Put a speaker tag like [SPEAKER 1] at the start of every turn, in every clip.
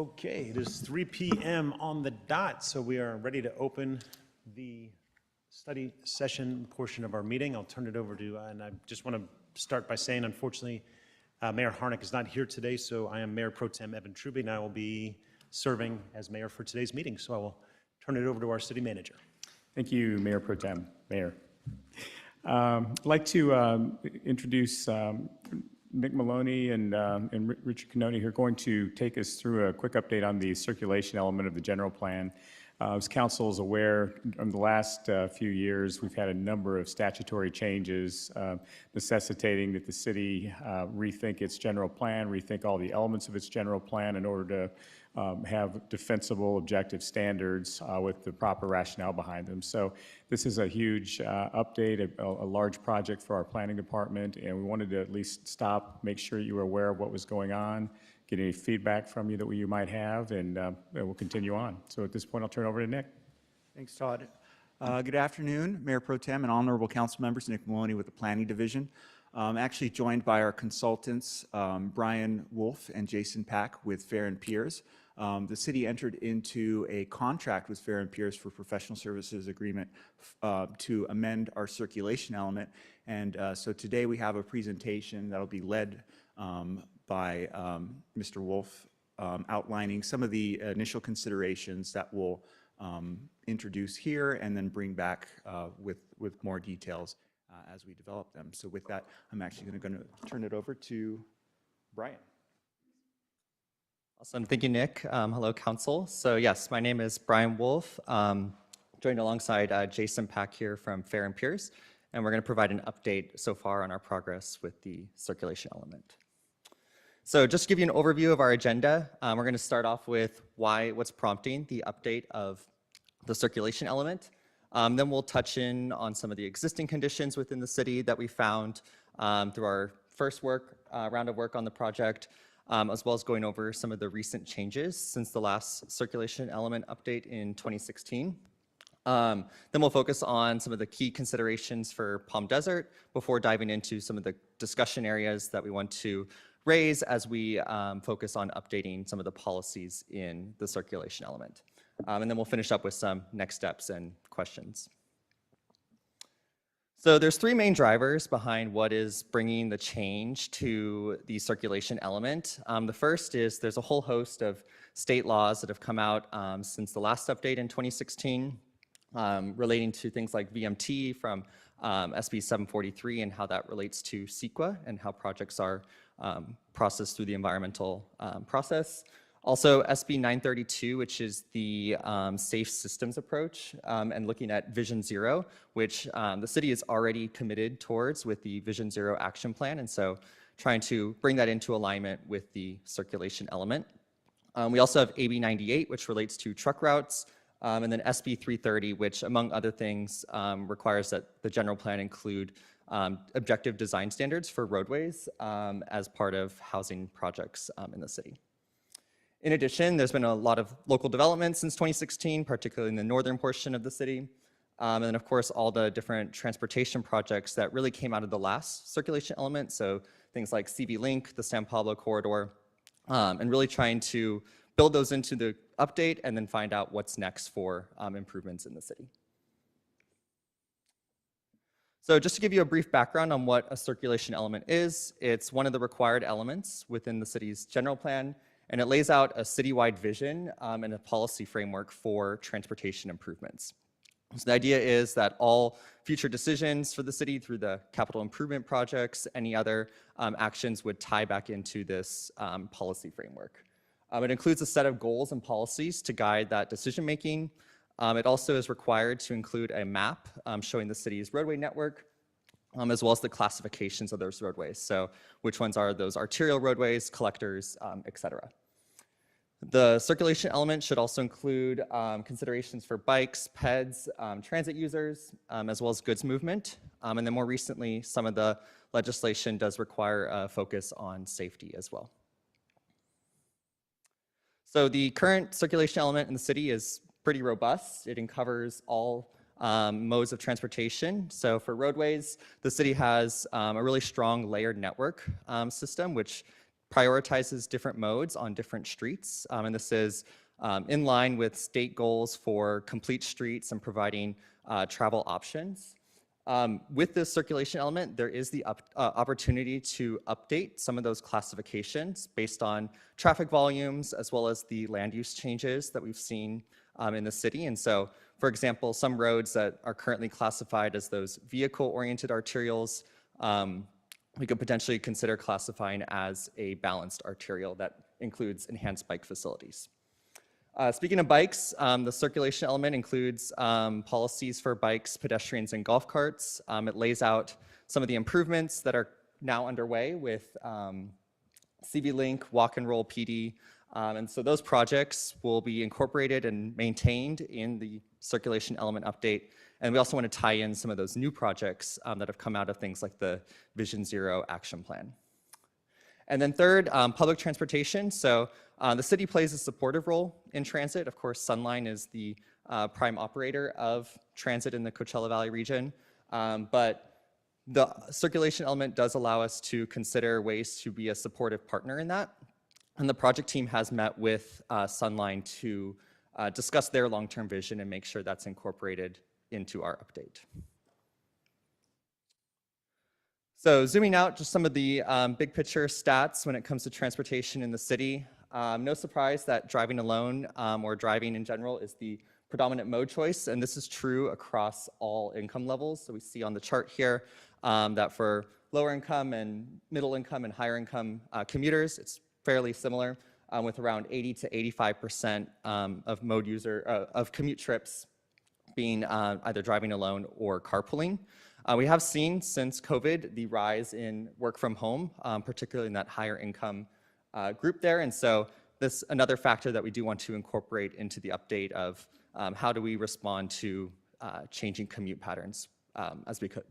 [SPEAKER 1] Okay, it is 3 p.m. on the dot, so we are ready to open the study session portion of our meeting. I'll turn it over to, and I just want to start by saying, unfortunately, Mayor Harnack is not here today, so I am Mayor Pro Tem Evan Truby, and I will be serving as mayor for today's meeting. So I will turn it over to our city manager.
[SPEAKER 2] Thank you, Mayor Pro Tem. Mayor. I'd like to introduce Nick Maloney and Richard Cannoni, who are going to take us through a quick update on the circulation element of the general plan. As council is aware, in the last few years, we've had a number of statutory changes necessitating that the city rethink its general plan, rethink all the elements of its general plan in order to have defensible, objective standards with the proper rationale behind them. So this is a huge update, a large project for our planning department, and we wanted to at least stop, make sure you were aware of what was going on, get any feedback from you that you might have, and we'll continue on. So at this point, I'll turn it over to Nick.
[SPEAKER 3] Thanks, Todd. Good afternoon, Mayor Pro Tem and honorable council members. Nick Maloney with the Planning Division. Actually joined by our consultants, Brian Wolf and Jason Pack with Fair and Peers. The city entered into a contract with Fair and Peers for professional services agreement to amend our circulation element. And so today we have a presentation that'll be led by Mr. Wolf, outlining some of the initial considerations that we'll introduce here and then bring back with more details as we develop them. So with that, I'm actually going to turn it over to Brian.
[SPEAKER 4] Awesome, thank you, Nick. Hello, council. So yes, my name is Brian Wolf, joined alongside Jason Pack here from Fair and Peers, and we're going to provide an update so far on our progress with the circulation element. So just to give you an overview of our agenda, we're going to start off with what's prompting the update of the circulation element. Then we'll touch in on some of the existing conditions within the city that we found through our first round of work on the project, as well as going over some of the recent changes since the last circulation element update in 2016. Then we'll focus on some of the key considerations for Palm Desert before diving into some of the discussion areas that we want to raise as we focus on updating some of the policies in the circulation element. And then we'll finish up with some next steps and questions. So there's three main drivers behind what is bringing the change to the circulation element. The first is there's a whole host of state laws that have come out since the last update in 2016 relating to things like VMT from SB 743 and how that relates to CEQA and how projects are processed through the environmental process. Also, SB 932, which is the safe systems approach, and looking at Vision Zero, which the city is already committed towards with the Vision Zero action plan, and so trying to bring that into alignment with the circulation element. We also have AB 98, which relates to truck routes, and then SB 330, which, among other things, requires that the general plan include objective design standards for roadways as part of housing projects in the city. In addition, there's been a lot of local development since 2016, particularly in the northern portion of the city. And then, of course, all the different transportation projects that really came out of the last circulation element. So things like CV Link, the San Pablo corridor, and really trying to build those into the update and then find out what's next for improvements in the city. So just to give you a brief background on what a circulation element is, it's one of the required elements within the city's general plan, and it lays out a citywide vision and a policy framework for transportation improvements. So the idea is that all future decisions for the city through the capital improvement projects, any other actions would tie back into this policy framework. It includes a set of goals and policies to guide that decision making. It also is required to include a map showing the city's roadway network, as well as the classifications of those roadways. So which ones are those arterial roadways, collectors, et cetera. The circulation element should also include considerations for bikes, peds, transit users, as well as goods movement. And then more recently, some of the legislation does require a focus on safety as well. So the current circulation element in the city is pretty robust. It covers all modes of transportation. So for roadways, the city has a really strong layered network system, which prioritizes different modes on different streets. And this is in line with state goals for complete streets and providing travel options. With this circulation element, there is the opportunity to update some of those classifications based on traffic volumes as well as the land use changes that we've seen in the city. And so, for example, some roads that are currently classified as those vehicle-oriented arterials, we could potentially consider classifying as a balanced arterial that includes enhanced bike facilities. Speaking of bikes, the circulation element includes policies for bikes, pedestrians, and golf carts. It lays out some of the improvements that are now underway with CV Link, Walk and Roll PD. And so those projects will be incorporated and maintained in the circulation element update. And we also want to tie in some of those new projects that have come out of things like the Vision Zero action plan. And then third, public transportation. So the city plays a supportive role in transit. Of course, Sunline is the prime operator of transit in the Coachella Valley region. But the circulation element does allow us to consider ways to be a supportive partner in that. And the project team has met with Sunline to discuss their long-term vision and make sure that's incorporated into our update. So zooming out, just some of the big picture stats when it comes to transportation in the city. No surprise that driving alone or driving in general is the predominant mode choice, and this is true across all income levels. So we see on the chart here that for lower income and middle income and higher income commuters, it's fairly similar with around 80 to 85% of commute trips being either driving alone or carpooling. We have seen since COVID the rise in work from home, particularly in that higher income group there. And so this another factor that we do want to incorporate into the update of how do we respond to changing commute patterns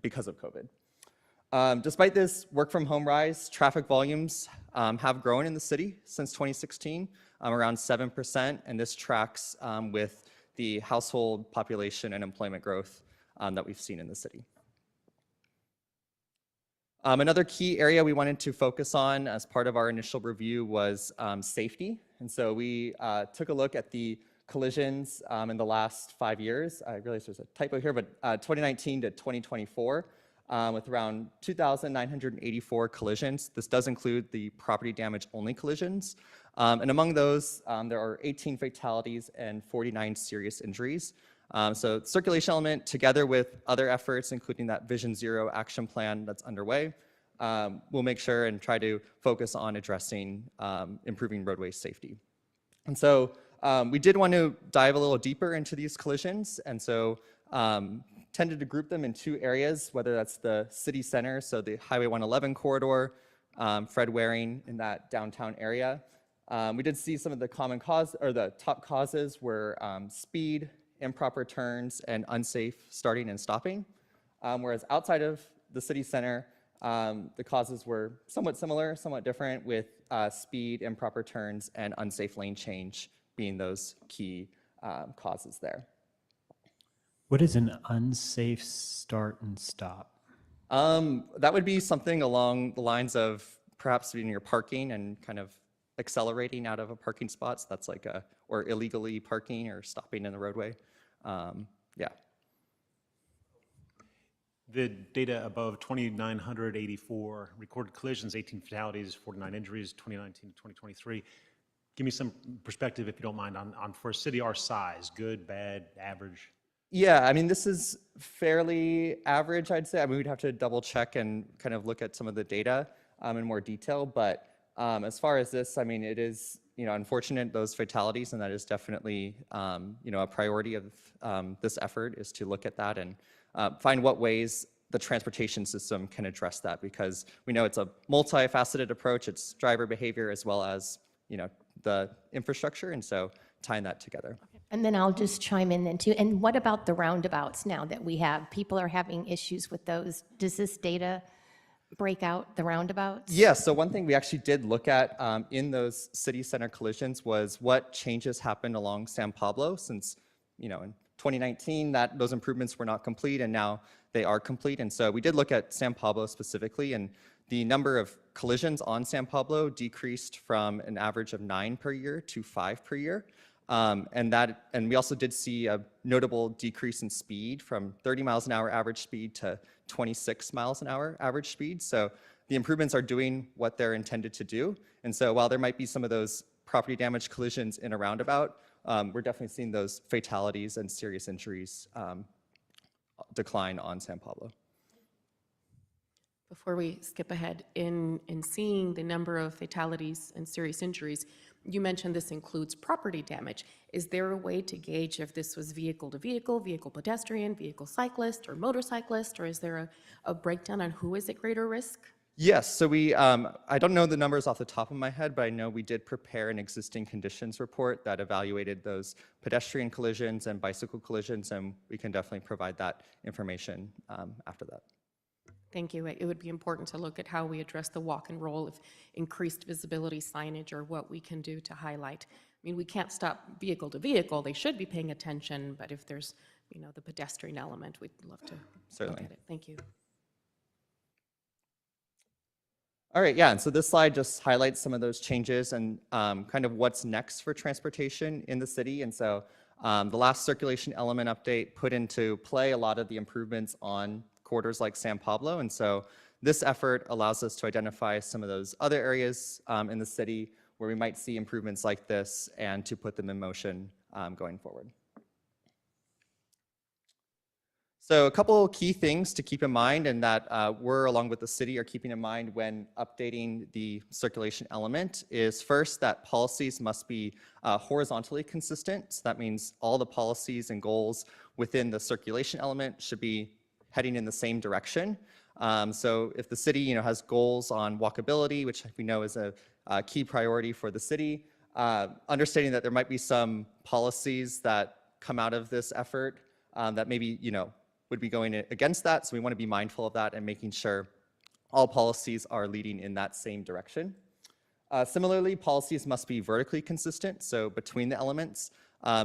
[SPEAKER 4] because of COVID. Despite this work from home rise, traffic volumes have grown in the city since 2016, around 7%, and this tracks with the household population and employment growth that we've seen in the city. Another key area we wanted to focus on as part of our initial review was safety. And so we took a look at the collisions in the last 5 years. I realize there's a typo here, but 2019 to 2024 with around 2,984 collisions. This does include the property damage only collisions. And among those, there are 18 fatalities and 49 serious injuries. So circulation element, together with other efforts, including that Vision Zero action plan that's underway, we'll make sure and try to focus on addressing improving roadway safety. And so we did want to dive a little deeper into these collisions, and so tended to group them in two areas, whether that's the city center, so the Highway 111 corridor, Fred Waring in that downtown area. We did see some of the common cause, or the top causes were speed, improper turns, and unsafe starting and stopping. Whereas outside of the city center, the causes were somewhat similar, somewhat different, with speed, improper turns, and unsafe lane change being those key causes there.
[SPEAKER 5] What is an unsafe start and stop?
[SPEAKER 4] That would be something along the lines of perhaps when you're parking and kind of accelerating out of a parking spot. So that's like or illegally parking or stopping in the roadway. Yeah.
[SPEAKER 1] The data above 2,984 recorded collisions, 18 fatalities, 49 injuries, 2019 to 2023. Give me some perspective, if you don't mind, on for a city our size, good, bad, average?
[SPEAKER 4] Yeah, I mean, this is fairly average, I'd say. I mean, we'd have to double check and kind of look at some of the data in more detail. But as far as this, I mean, it is, unfortunate, those fatalities, and that is definitely, a priority of this effort is to look at that and find what ways the transportation system can address that, because we know it's a multifaceted approach. It's driver behavior as well as, the infrastructure, and so tying that together.
[SPEAKER 6] And then I'll just chime in then too. And what about the roundabouts now that we have? People are having issues with those. Does this data break out the roundabouts?
[SPEAKER 4] Yeah, so one thing we actually did look at in those city center collisions was what changes happened along San Pablo since, in 2019 those improvements were not complete, and now they are complete. And so we did look at San Pablo specifically, and the number of collisions on San Pablo decreased from an average of 9 per year to 5 per year. And we also did see a notable decrease in speed from 30 miles an hour average speed to 26 miles an hour average speed. So the improvements are doing what they're intended to do. And so while there might be some of those property damage collisions in a roundabout, we're definitely seeing those fatalities and serious injuries decline on San Pablo.
[SPEAKER 7] Before we skip ahead, in seeing the number of fatalities and serious injuries, you mentioned this includes property damage. Is there a way to gauge if this was vehicle to vehicle, vehicle pedestrian, vehicle cyclist, or motorcyclist, or is there a breakdown on who is at greater risk?
[SPEAKER 4] Yes, so we, I don't know the numbers off the top of my head, but I know we did prepare an existing conditions report that evaluated those pedestrian collisions and bicycle collisions, and we can definitely provide that information after that.
[SPEAKER 7] Thank you. It would be important to look at how we address the walk and roll, if increased visibility signage or what we can do to highlight. I mean, we can't stop vehicle to vehicle. They should be paying attention, but if there's, the pedestrian element, we'd love to
[SPEAKER 4] Certainly.
[SPEAKER 7] look at it. Thank you.
[SPEAKER 4] All right, yeah, and so this slide just highlights some of those changes and kind of what's next for transportation in the city. And so the last circulation element update put into play a lot of the improvements on corridors like San Pablo. And so this effort allows us to identify some of those other areas in the city where we might see improvements like this and to put them in motion going forward. So a couple key things to keep in mind, and that we're, along with the city, are keeping in mind when updating the circulation element is first that policies must be horizontally consistent. So that means all the policies and goals within the circulation element should be heading in the same direction. So if the city has goals on walkability, which we know is a key priority for the city, understanding that there might be some policies that come out of this effort that maybe would be going against that. So we want to be mindful of that and making sure all policies are leading in that same direction. Similarly, policies must be vertically consistent, so between the elements.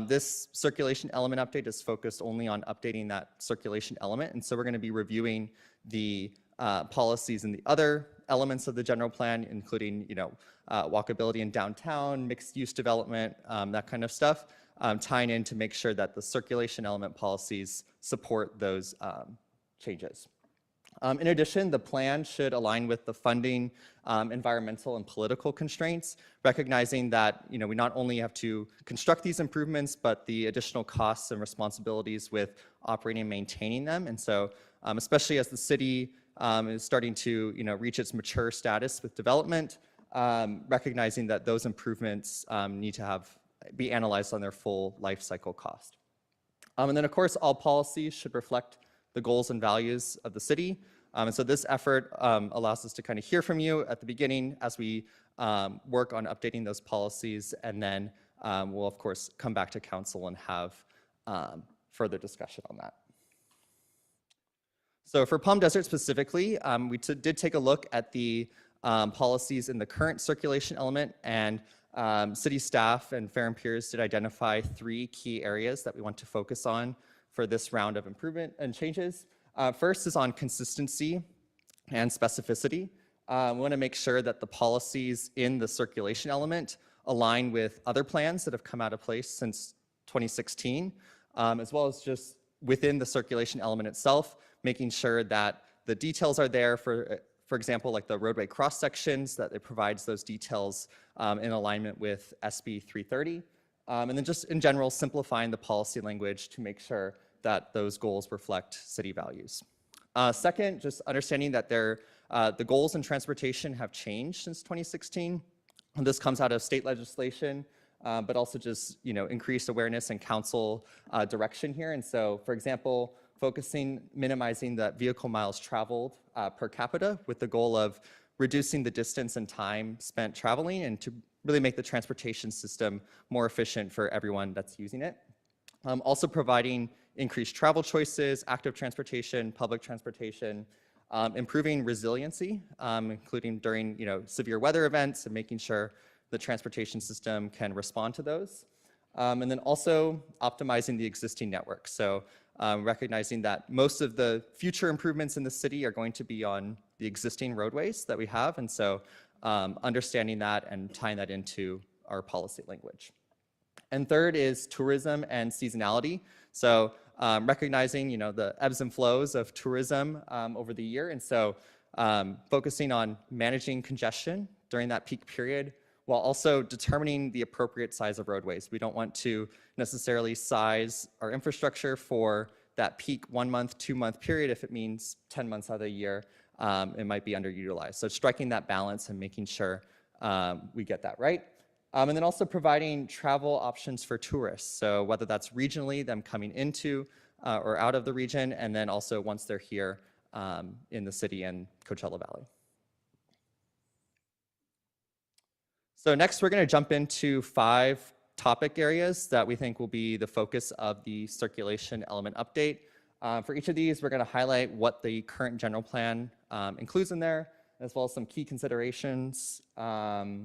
[SPEAKER 4] This circulation element update is focused only on updating that circulation element, and so we're going to be reviewing the policies in the other elements of the general plan, including walkability in downtown, mixed-use development, that kind of stuff, tying in to make sure that the circulation element policies support those changes. In addition, the plan should align with the funding, environmental, and political constraints, recognizing that we not only have to construct these improvements, but the additional costs and responsibilities with operating and maintaining them. And so, especially as the city is starting to reach its mature status with development, recognizing that those improvements need to be analyzed on their full life cycle cost. And then, of course, all policies should reflect the goals and values of the city. And so this effort allows us to kind of hear from you at the beginning as we work on updating those policies, and then we'll, of course, come back to council and have further discussion on that. So for Palm Desert specifically, we did take a look at the policies in the current circulation element, and city staff and Fair and Peers did identify 3 key areas that we want to focus on for this round of improvement and changes. First is on consistency and specificity. We want to make sure that the policies in the circulation element align with other plans that have come out of place since 2016, as well as just within the circulation element itself, making sure that the details are there for example, like the roadway cross sections, that it provides those details in alignment with SB 330. And then just in general, simplifying the policy language to make sure that those goals reflect city values. Second, just understanding that the goals in transportation have changed since 2016. And this comes out of state legislation, but also just increased awareness and council direction here. And so, for example, minimizing the vehicle miles traveled per capita with the goal of reducing the distance and time spent traveling, and to really make the transportation system more efficient for everyone that's using it. Also providing increased travel choices, active transportation, public transportation, improving resiliency, including during severe weather events, and making sure the transportation system can respond to those. And then also optimizing the existing network. So recognizing that most of the future improvements in the city are going to be on the existing roadways that we have. And so understanding that and tying that into our policy language. And third is tourism and seasonality. So recognizing, the ebbs and flows of tourism over the year. And so focusing on managing congestion during that peak period, while also determining the appropriate size of roadways. We don't want to necessarily size our infrastructure for that peak 1 month, 2 month period if it means 10 months out of the year, it might be underutilized. So striking that balance and making sure we get that right. And then also providing travel options for tourists. So whether that's regionally, them coming into or out of the region, and then also once they're here in the city and Coachella Valley. So next, we're going to jump into 5 topic areas that we think will be the focus of the circulation element update. For each of these, we're going to highlight what the current general plan includes in there, as well as some key considerations. There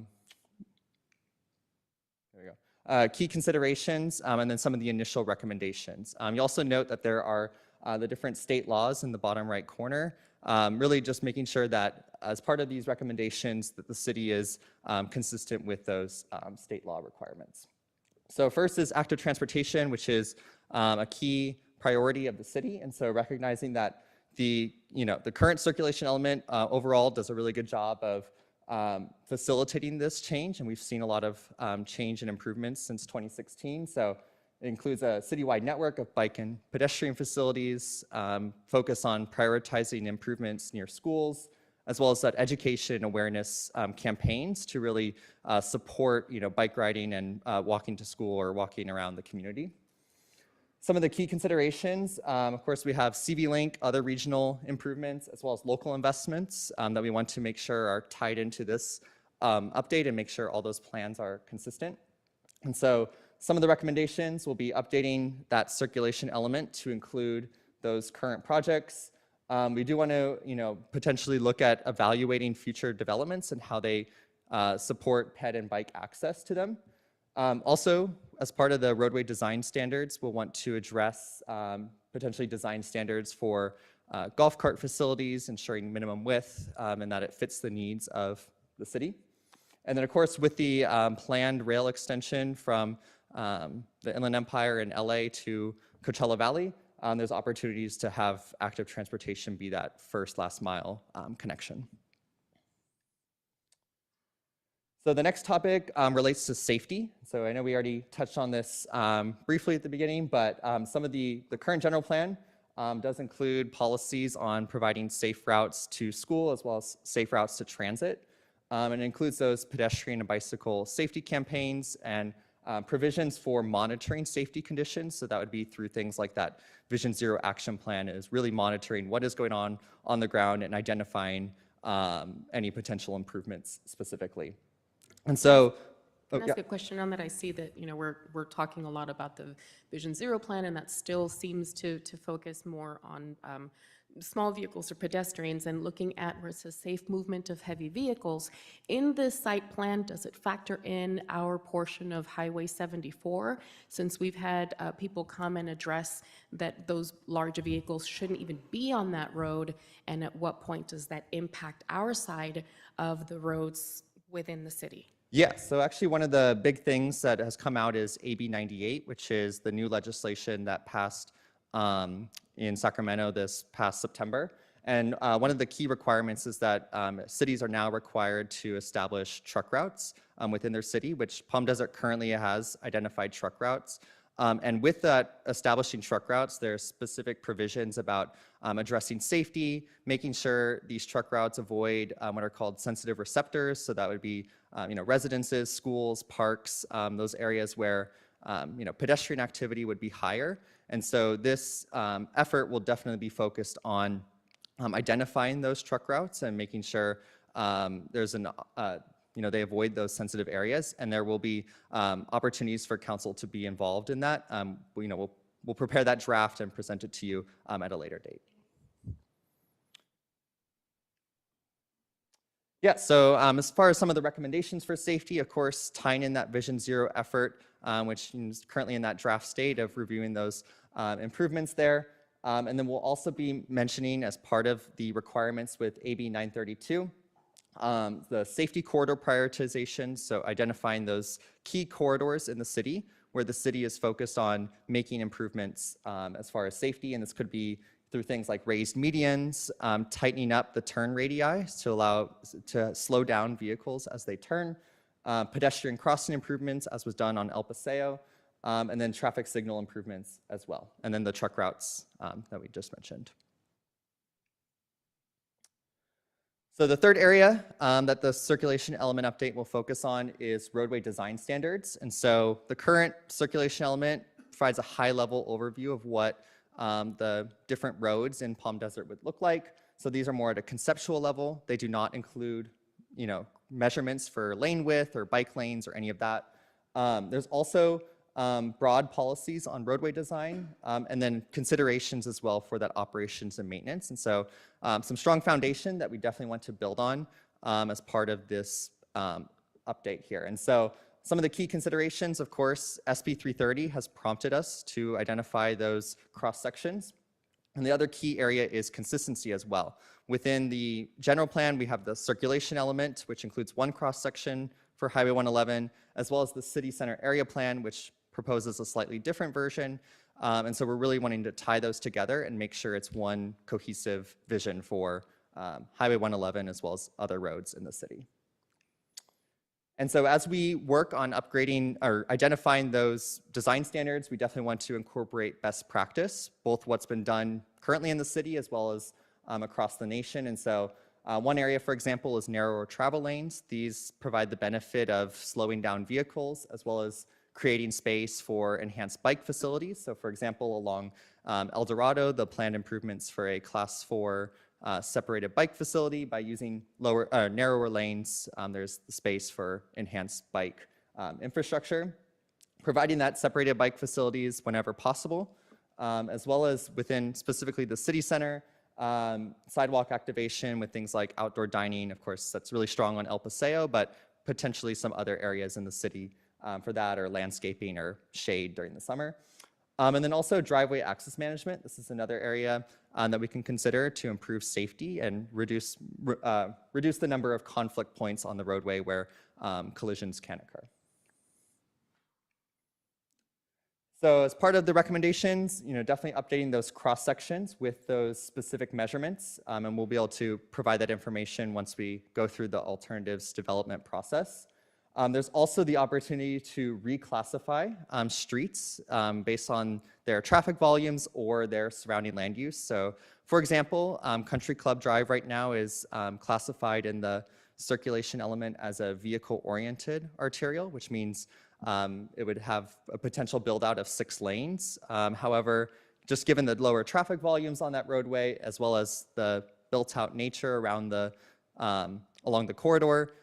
[SPEAKER 4] we go. Key considerations, and then some of the initial recommendations. You also note that there are the different state laws in the bottom right corner. Really just making sure that as part of these recommendations that the city is consistent with those state law requirements. So first is active transportation, which is a key priority of the city. And so recognizing that the current circulation element overall does a really good job of facilitating this change. And we've seen a lot of change and improvements since 2016. So it includes a citywide network of bike and pedestrian facilities, focus on prioritizing improvements near schools, as well as that education and awareness campaigns to really support bike riding and walking to school or walking around the community. Some of the key considerations, of course, we have CV Link, other regional improvements, as well as local investments that we want to make sure are tied into this update and make sure all those plans are consistent. And so some of the recommendations will be updating that circulation element to include those current projects. We do want to, potentially look at evaluating future developments and how they support ped and bike access to them. Also, as part of the roadway design standards, we'll want to address potentially design standards for golf cart facilities, ensuring minimum width and that it fits the needs of the city. And then, of course, with the planned rail extension from the Inland Empire in LA to Coachella Valley, there's opportunities to have active transportation be that first last mile connection. So the next topic relates to safety. So I know we already touched on this briefly at the beginning, but some of the current general plan does include policies on providing safe routes to school as well as safe routes to transit. And it includes those pedestrian and bicycle safety campaigns and provisions for monitoring safety conditions. So that would be through things like that Vision Zero action plan is really monitoring what is going on the ground and identifying any potential improvements specifically. And so,
[SPEAKER 7] Can I ask a question on that? I see that, we're talking a lot about the Vision Zero plan, and that still seems to focus more on small vehicles or pedestrians and looking at where it says safe movement of heavy vehicles. In this site plan, does it factor in our portion of Highway 74? Since we've had people come and address that those larger vehicles shouldn't even be on that road, and at what point does that impact our side of the roads within the city?
[SPEAKER 4] yes, so actually one of the big things that has come out is AB 98, which is the new legislation that passed in Sacramento this past September. And one of the key requirements is that cities are now required to establish truck routes within their city, which Palm Desert currently has identified truck routes. And with that establishing truck routes, there are specific provisions about addressing safety, making sure these truck routes avoid what are called sensitive receptors. So that would be residences, schools, parks, those areas where pedestrian activity would be higher. And so this effort will definitely be focused on identifying those truck routes and making sure there's an they avoid those sensitive areas, and there will be opportunities for council to be involved in that. We'll prepare that draft and present it to you at a later date. Yeah, so as far as some of the recommendations for safety, of course, tying in that Vision Zero effort, which is currently in that draft state of reviewing those improvements there. And then we'll also be mentioning as part of the requirements with AB 932, the safety corridor prioritization, so identifying those key corridors in the city where the city is focused on making improvements as far as safety, and this could be through things like raised medians, tightening up the turn radii to slow down vehicles as they turn, pedestrian crossing improvements as was done on El Paseo, and then traffic signal improvements as well, and then the truck routes that we just mentioned. So the third area that the circulation element update will focus on is roadway design standards. And so the current circulation element provides a high-level overview of what the different roads in Palm Desert would look like. So these are more at a conceptual level. They do not include, measurements for lane width or bike lanes or any of that. There's also broad policies on roadway design, and then considerations as well for that operations and maintenance. And so some strong foundation that we definitely want to build on as part of this update here. And so some of the key considerations, of course, SB 330 has prompted us to identify those cross sections. And the other key area is consistency as well. Within the general plan, we have the circulation element, which includes one cross section for Highway 111, as well as the city center area plan, which proposes a slightly different version. And so we're really wanting to tie those together and make sure it's one cohesive vision for Highway 111 as well as other roads in the city. And so as we work on upgrading or identifying those design standards, we definitely want to incorporate best practice, both what's been done currently in the city as well as across the nation. And so one area, for example, is narrower travel lanes. These provide the benefit of slowing down vehicles as well as creating space for enhanced bike facilities. So for example, along El Dorado, the planned improvements for a Class 4 separated bike facility by using narrower lanes, there's the space for enhanced bike infrastructure. Providing that separated bike facilities whenever possible, as well as within specifically the city center, sidewalk activation with things like outdoor dining. Of course, that's really strong on El Paseo, but potentially some other areas in the city for that, or landscaping or shade during the summer. And then also driveway access management. This is another area that we can consider to improve safety and reduce the number of conflict points on the roadway where collisions can occur. So as part of the recommendations, definitely updating those cross sections with those specific measurements, and we'll be able to provide that information once we go through the alternatives development process. There's also the opportunity to reclassify streets based on their traffic volumes or their surrounding land use. So for example, Country Club Drive right now is classified in the circulation element as a vehicle-oriented arterial, which means it would have a potential build out of 6 lanes. However, just given the lower traffic volumes on that roadway, as well as the built out nature around along the corridor,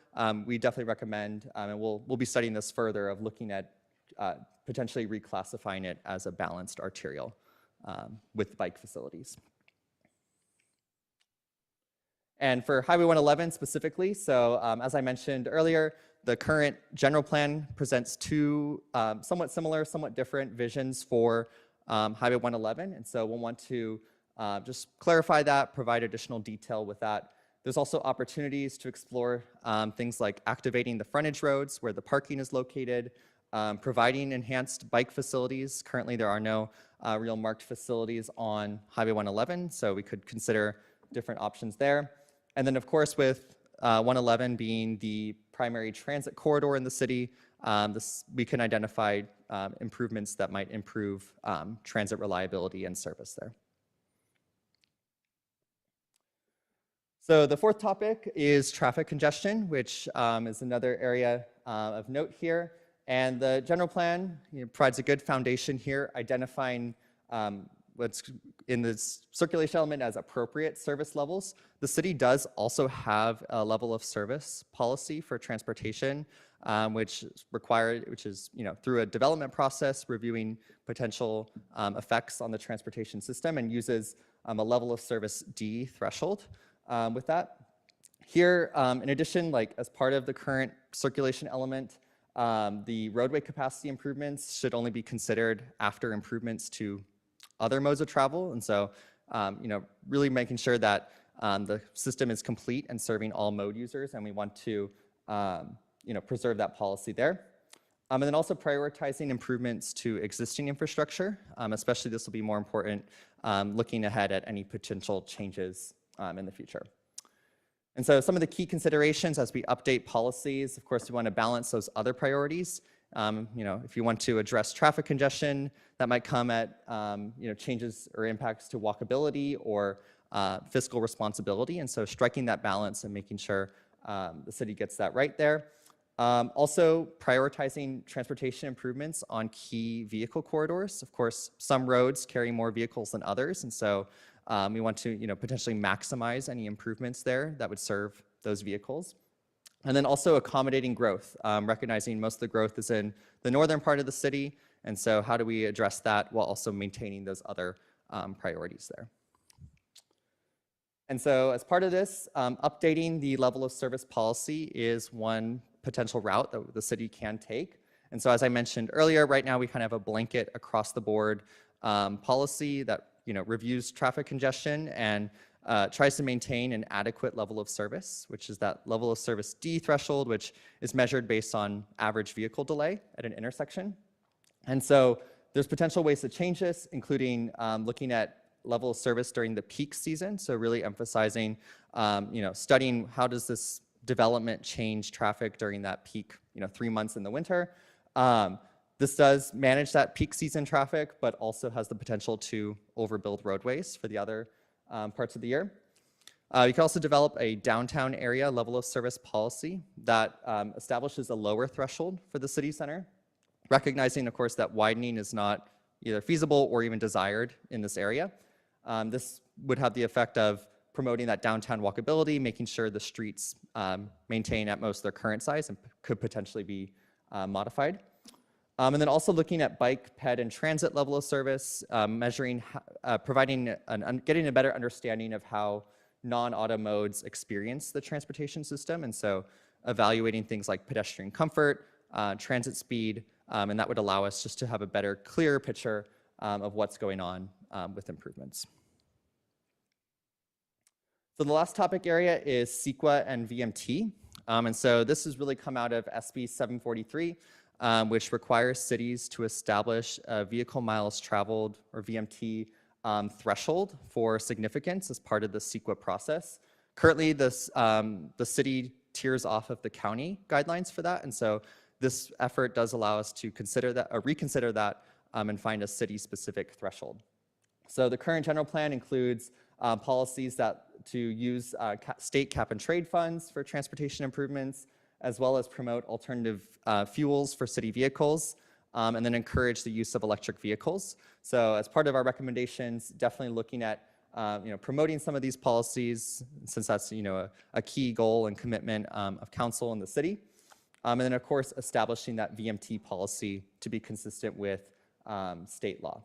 [SPEAKER 4] we definitely recommend, and we'll be studying this further, of looking at potentially reclassifying it as a balanced arterial with bike facilities. And for Highway 111 specifically, so as I mentioned earlier, the current general plan presents 2 somewhat similar, somewhat different visions for Highway 111. And so we'll want to just clarify that, provide additional detail with that. There's also opportunities to explore things like activating the frontage roads where the parking is located, providing enhanced bike facilities. Currently, there are no real marked facilities on Highway 111, so we could consider different options there. And then, of course, with 111 being the primary transit corridor in the city, we can identify improvements that might improve transit reliability and service there. So the fourth topic is traffic congestion, which is another area of note here. And the general plan provides a good foundation here, identifying what's in this circulation element as appropriate service levels. The city does also have a level of service policy for transportation, which is through a development process, reviewing potential effects on the transportation system, and uses a level of service D threshold. With that, Here, in addition, like as part of the current circulation element, the roadway capacity improvements should only be considered after improvements to other modes of travel. And so, really making sure that the system is complete and serving all mode users, and we want to, preserve that policy there. And then also prioritizing improvements to existing infrastructure, especially this will be more important looking ahead at any potential changes in the future. And so some of the key considerations as we update policies, of course, we want to balance those other priorities. If you want to address traffic congestion, that might come at changes or impacts to walkability or fiscal responsibility. And so striking that balance and making sure the city gets that right there. Also prioritizing transportation improvements on key vehicle corridors. Of course, some roads carry more vehicles than others, and so we want to potentially maximize any improvements there that would serve those vehicles. And then also accommodating growth, recognizing most of the growth is in the northern part of the city, and so how do we address that while also maintaining those other priorities there. And so as part of this, updating the level of service policy is one potential route that the city can take. And so as I mentioned earlier, right now we kind of have a blanket across the board policy that reviews traffic congestion and tries to maintain an adequate level of service, which is that level of service D threshold, which is measured based on average vehicle delay at an intersection. And so there's potential ways to change this, including looking at level of service during the peak season. So really emphasizing, studying how does this development change traffic during that peak, 3 months in the winter. This does manage that peak season traffic, but also has the potential to overbuild roadways for the other parts of the year. You can also develop a downtown area level of service policy that establishes a lower threshold for the city center, recognizing, of course, that widening is not either feasible or even desired in this area. This would have the effect of promoting that downtown walkability, making sure the streets maintain at most their current size and could potentially be modified. And then also looking at bike, ped, and transit level of service, measuring, providing, getting a better understanding of how non-auto modes experience the transportation system, and so evaluating things like pedestrian comfort, transit speed, and that would allow us just to have a better, clearer picture of what's going on with improvements. So the last topic area is CEQA and VMT. And so this has really come out of SB 743, which requires cities to establish a vehicle miles traveled, or VMT, threshold for significance as part of the CEQA process. Currently, this, the city tiers off of the county guidelines for that, and so this effort does allow us to consider that, or reconsider that, and find a city-specific threshold. So the current general plan includes policies that to use state cap and trade funds for transportation improvements, as well as promote alternative fuels for city vehicles, and then encourage the use of electric vehicles. So as part of our recommendations, definitely looking at promoting some of these policies, since that's a key goal and commitment of council and the city. And then of course, establishing that VMT policy to be consistent with state law.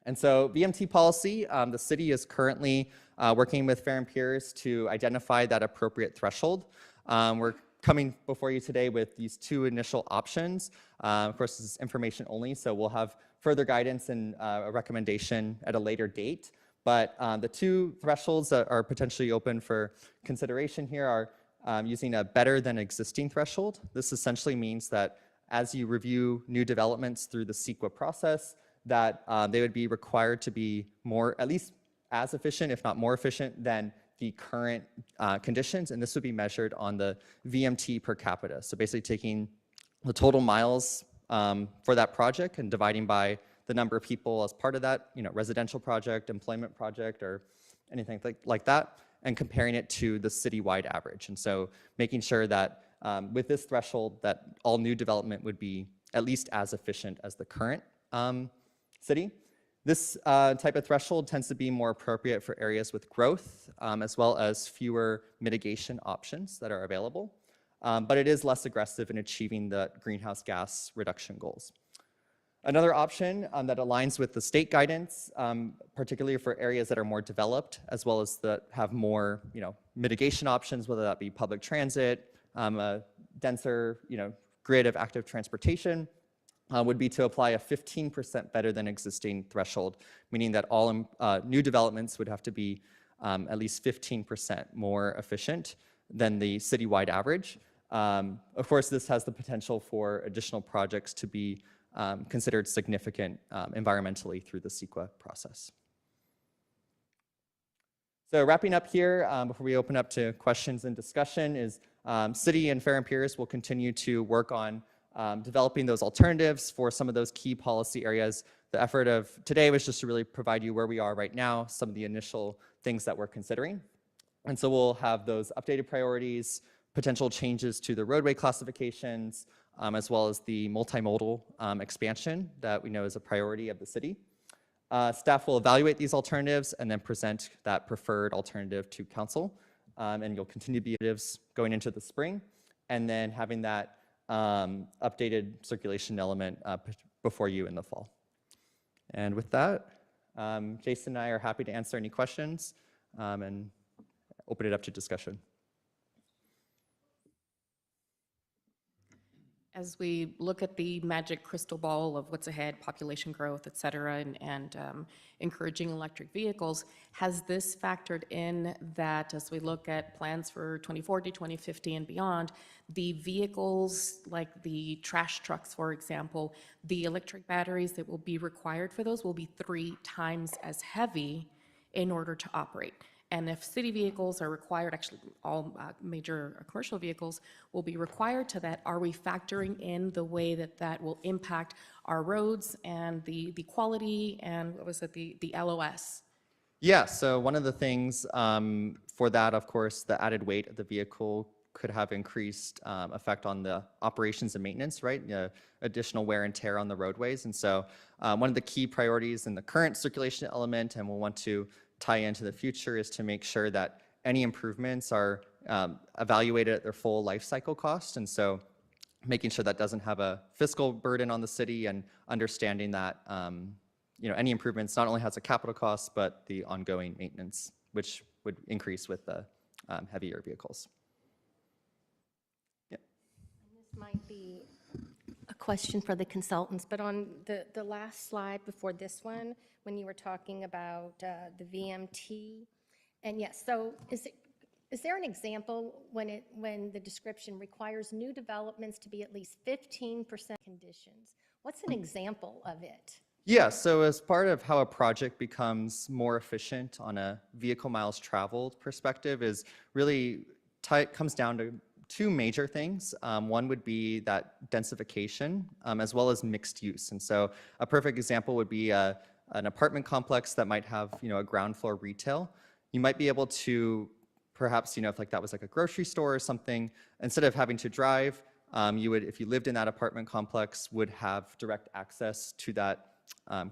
[SPEAKER 4] And so VMT policy, the city is currently working with Fair and Peers to identify that appropriate threshold. We're coming before you today with these two initial options. Of course, this is information only, so we'll have further guidance and a recommendation at a later date. But the two thresholds that are potentially open for consideration here are using a better than existing threshold. This essentially means that as you review new developments through the CEQA process, that they would be required to be more, at least as efficient, if not more efficient, than the current conditions, and this would be measured on the VMT per capita. So basically taking the total miles for that project and dividing by the number of people as part of that, residential project, employment project, or anything like that, and comparing it to the citywide average. And so making sure that with this threshold, that all new development would be at least as efficient as the current city. This type of threshold tends to be more appropriate for areas with growth, as well as fewer mitigation options that are available. But it is less aggressive in achieving the greenhouse gas reduction goals. Another option that aligns with the state guidance, particularly for areas that are more developed, as well as that have more, mitigation options, whether that be public transit, a denser, grid of active transportation, would be to apply a 15% better than existing threshold, meaning that all new developments would have to be at least 15% more efficient than the citywide average. Of course, this has the potential for additional projects to be considered significant environmentally through the CEQA process. So wrapping up here, before we open up to questions and discussion, is City and Fair and Pierce will continue to work on developing those alternatives for some of those key policy areas. The effort of today was just to really provide you where we are right now, some of the initial things that we're considering. And so we'll have those updated priorities, potential changes to the roadway classifications, as well as the multimodal expansion that we know is a priority of the city. Staff will evaluate these alternatives and then present that preferred alternative to council. And you'll continue to be initiatives going into the spring, and then having that updated circulation element before you in the fall. And with that, Jason and I are happy to answer any questions and open it up to discussion.
[SPEAKER 7] As we look at the magic crystal ball of what's ahead, population growth, et cetera, and encouraging electric vehicles, has this factored in that as we look at plans for 2040, 2050 and beyond, the vehicles like the trash trucks, for example, the electric batteries that will be required for those will be 3 times as heavy in order to operate? And if city vehicles are required, actually all major commercial vehicles will be required to that, are we factoring in the way that that will impact our roads and the quality and what was it, the LOS?
[SPEAKER 4] Yeah, so one of the things for that, of course, the added weight of the vehicle could have increased effect on the operations and maintenance, right? Additional wear and tear on the roadways. And so one of the key priorities in the current circulation element, and we'll want to tie into the future, is to make sure that any improvements are evaluated at their full life cycle cost. And so making sure that doesn't have a fiscal burden on the city, and understanding that any improvements not only has a capital cost, but the ongoing maintenance, which would increase with the heavier vehicles. Yeah.
[SPEAKER 6] This might be a question for the consultants, but on the last slide before this one, when you were talking about the VMT, and yes, so is there an example when the description requires new developments to be at least 15% conditions? What's an example of it?
[SPEAKER 4] Yeah, so as part of how a project becomes more efficient on a vehicle miles traveled perspective is really comes down to 2 major things. One would be that densification, as well as mixed use. And so a perfect example would be an apartment complex that might have, a ground floor retail. You might be able to perhaps, if like that was like a grocery store or something, instead of having to drive, you would, if you lived in that apartment complex, would have direct access to that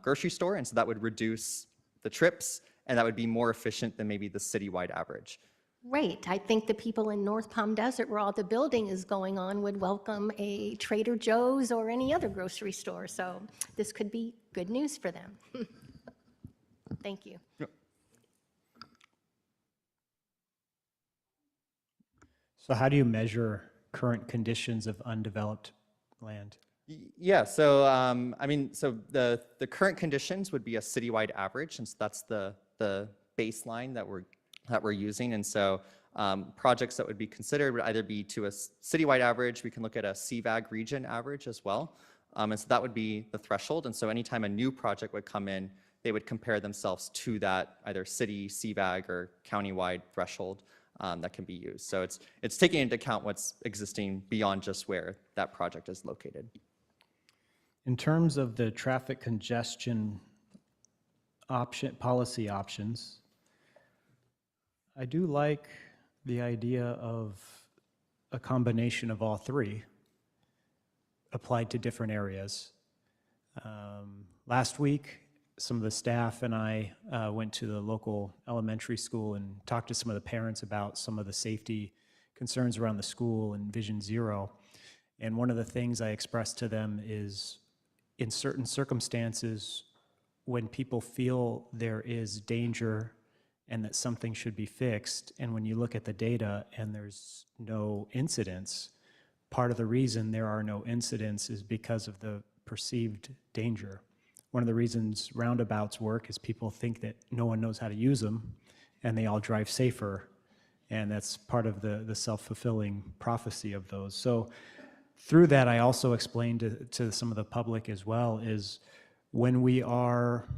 [SPEAKER 4] grocery store. And so that would reduce the trips, and that would be more efficient than maybe the citywide average.
[SPEAKER 6] Great. I think the people in North Palm Desert, where all the building is going on, would welcome a Trader Joe's or any other grocery store. So this could be good news for them. Thank you.
[SPEAKER 4] Yep.
[SPEAKER 5] So how do you measure current conditions of undeveloped land?
[SPEAKER 4] Yeah, so so the current conditions would be a citywide average, and so that's the baseline that we're using. And so projects that would be considered would either be to a citywide average. We can look at a CVAG region average as well. And so that would be the threshold. And so anytime a new project would come in, they would compare themselves to that either city, CVAG, or countywide threshold that can be used. So it's taking into account what's existing beyond just where that project is located.
[SPEAKER 5] In terms of the traffic congestion policy options, I do like the idea of a combination of all 3 applied to different areas. Last week, some of the staff and I went to the local elementary school and talked to some of the parents about some of the safety concerns around the school and Vision Zero. And one of the things I expressed to them is in certain circumstances, when people feel there is danger and that something should be fixed, and when you look at the data and there's no incidents, part of the reason there are no incidents is because of the perceived danger. One of the reasons roundabouts work is people think that no one knows how to use them, and they all drive safer, and that's part of the self-fulfilling prophecy of those. So through that, I also explained to some of the public as well, is when we are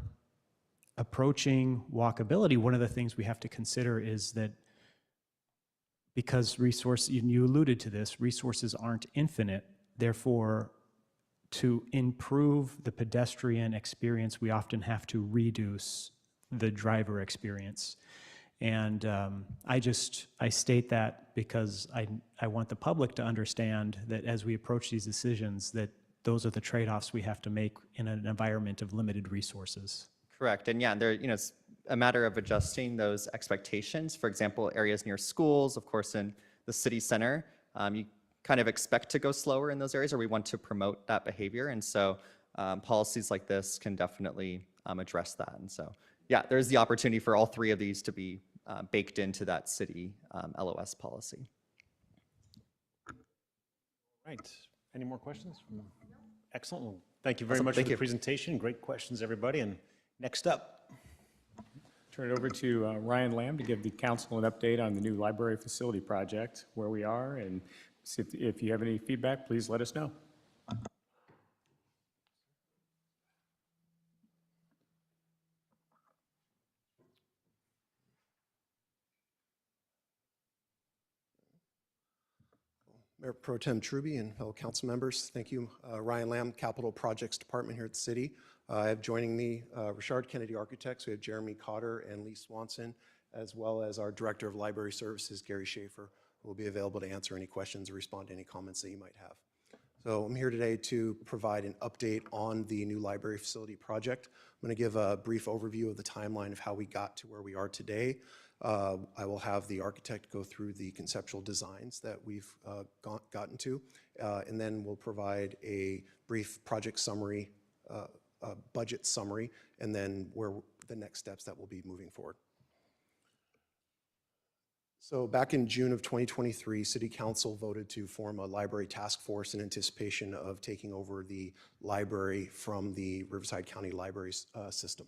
[SPEAKER 5] approaching walkability, one of the things we have to consider is that because you alluded to this, resources aren't infinite, therefore, to improve the pedestrian experience, we often have to reduce the driver experience. And I state that because I want the public to understand that as we approach these decisions, that those are the trade-offs we have to make in an environment of limited resources.
[SPEAKER 4] Correct. And yeah, it's a matter of adjusting those expectations. For example, areas near schools, of course, in the city center, you kind of expect to go slower in those areas, or we want to promote that behavior. And so policies like this can definitely address that. And so, yeah, there's the opportunity for all three of these to be baked into that city LOS policy.
[SPEAKER 1] Right. Any more questions? Excellent. Well, thank you very
[SPEAKER 4] Awesome.
[SPEAKER 1] much
[SPEAKER 4] Thank
[SPEAKER 1] for the
[SPEAKER 4] you.
[SPEAKER 1] presentation. Great questions, everybody. And next up,
[SPEAKER 2] Turn it over to Ryan Lamb to give the council an update on the new library facility project, where we are, and see if you have any feedback, please let us know.
[SPEAKER 8] Mayor Pro Tem Truby and fellow council members, thank you. Ryan Lamb, Capital Projects Department here at the city. I have joining me Richard Kennedy Architects. We have Jeremy Cotter and Lee Swanson, as well as our Director of Library Services, Gary Schaefer, who will be available to answer any questions or respond to any comments that you might have. So I'm here today to provide an update on the new library facility project. I'm going to give a brief overview of the timeline of how we got to where we are today. I will have the architect go through the conceptual designs that we've gotten to, and then we'll provide a brief project summary, budget summary, and then where the next steps that we'll be moving forward. So back in June of 2023, City Council voted to form a library task force in anticipation of taking over the library from the Riverside County Library system.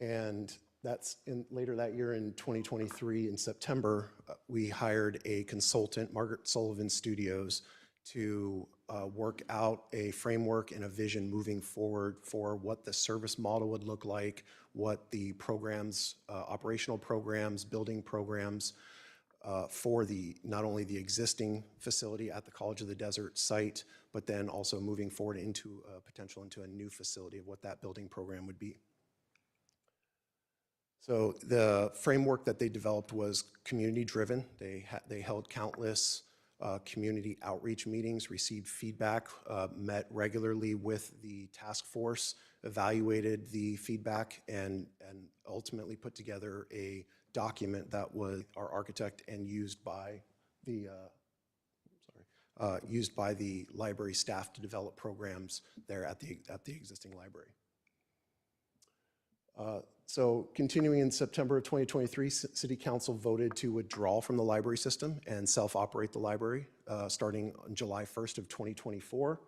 [SPEAKER 8] And that's later that year in 2023, in September, we hired a consultant, Margaret Sullivan Studios, to work out a framework and a vision moving forward for what the service model would look like, what the programs, operational programs, building programs for not only the existing facility at the College of the Desert site, but then also moving forward into a new facility of what that building program would be. So the framework that they developed was community-driven. They held countless community outreach meetings, received feedback, met regularly with the task force, evaluated the feedback, and ultimately put together a document that was our architect and used by the library staff to develop programs there at the existing library. So continuing in September of 2023, City Council voted to withdraw from the library system and self-operate the library starting on July 1st of 2024.